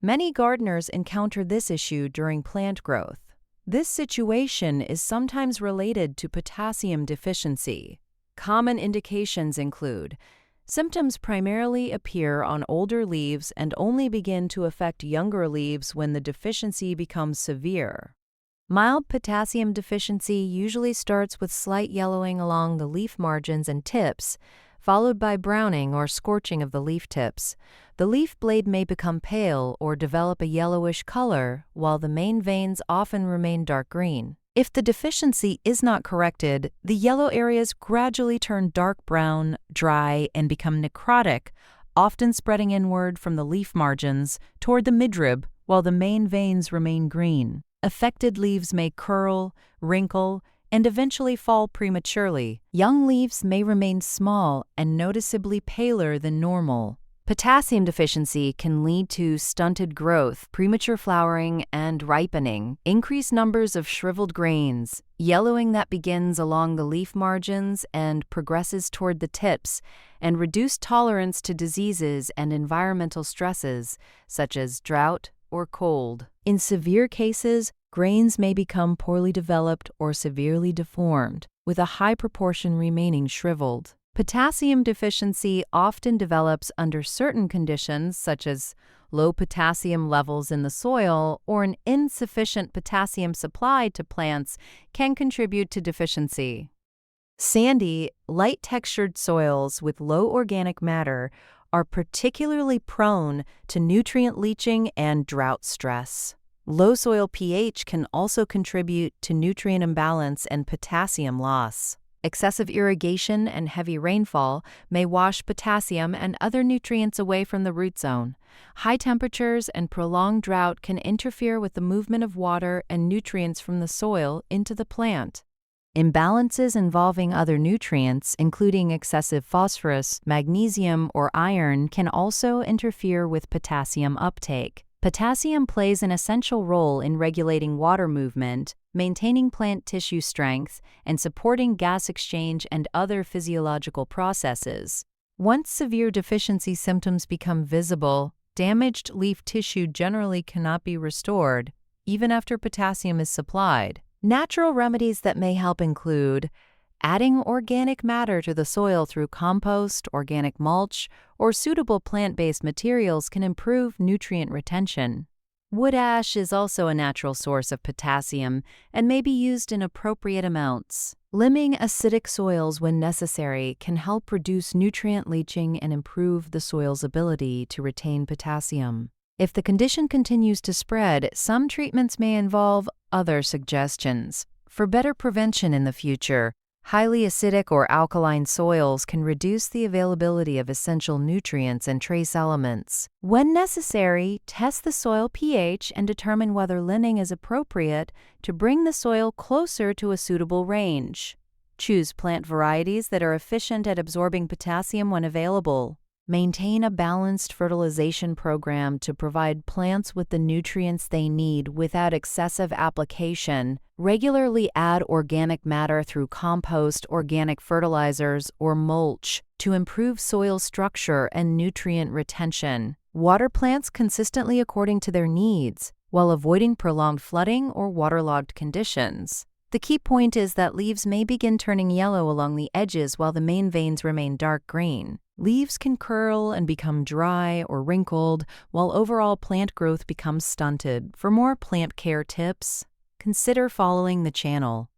Many gardeners encounter this issue during plant growth. This situation is sometimes related to potassium deficiency. Common indications include symptoms primarily appear on older leaves and only begin to affect younger leaves when the deficiency becomes severe. Mild potassium deficiency usually starts with slight yellowing along the leaf margins and tips, followed by browning or scorching of the leaf tips. The leaf blade may become pale or develop a yellowish color, while the main veins often remain dark green. If the deficiency is not corrected, the yellow areas gradually turn dark brown, dry, and become necrotic, often spreading inward from the leaf margins toward the midrib, while the main veins remain green. Affected leaves may curl, wrinkle, and eventually fall prematurely. Young leaves may remain small and noticeably paler than normal. Potassium deficiency can lead to stunted growth, premature flowering and ripening, increased numbers of shriveled grains, yellowing that begins along the leaf margins and progresses toward the tips, and reduced tolerance to diseases and environmental stresses, such as drought or cold. In severe cases, grains may become poorly developed or severely deformed, with a high proportion remaining shriveled. Potassium deficiency often develops under certain conditions such as low potassium levels in the soil or an insufficient potassium supply to plants can contribute to deficiency. Sandy, light-textured soils with low organic matter are particularly prone to nutrient leaching and drought stress. Low soil pH can also contribute to nutrient imbalance and potassium loss. Excessive irrigation and heavy rainfall may wash potassium and other nutrients away from the root zone. High temperatures and prolonged drought can interfere with the movement of water and nutrients from the soil into the plant. Imbalances involving other nutrients, including excessive phosphorus, magnesium, or iron, can also interfere with potassium uptake. Potassium plays an essential role in regulating water movement, maintaining plant tissue strength, and supporting gas exchange and other physiological processes. Once severe deficiency symptoms become visible, damaged leaf tissue generally cannot be restored, even after potassium is supplied. Natural remedies that may help include adding organic matter to the soil through compost, organic mulch, or suitable plant-based materials can improve nutrient retention. Wood ash is also a natural source of potassium and may be used in appropriate amounts. Limbing acidic soils when necessary can help reduce nutrient leaching and improve the soil's ability to retain potassium. If the condition continues to spread, some treatments may involve other suggestions. For better prevention in the future, highly acidic or alkaline soils can reduce the availability of essential nutrients and trace elements. When necessary, test the soil pH and determine whether linning is appropriate to bring the soil closer to a suitable range. Choose plant varieties that are efficient at absorbing potassium when available. Maintain a balanced fertilization program to provide plants with the nutrients they need without excessive application. Regularly add organic matter through compost, organic fertilizers, or mulch to improve soil structure and nutrient retention. Water plants consistently according to their needs, while avoiding prolonged flooding or waterlogged conditions. The key point is that leaves may begin turning yellow along the edges while the main veins remain dark green. Leaves can curl and become dry or wrinkled, while overall plant growth becomes stunted. For more plant care tips, consider following the channel.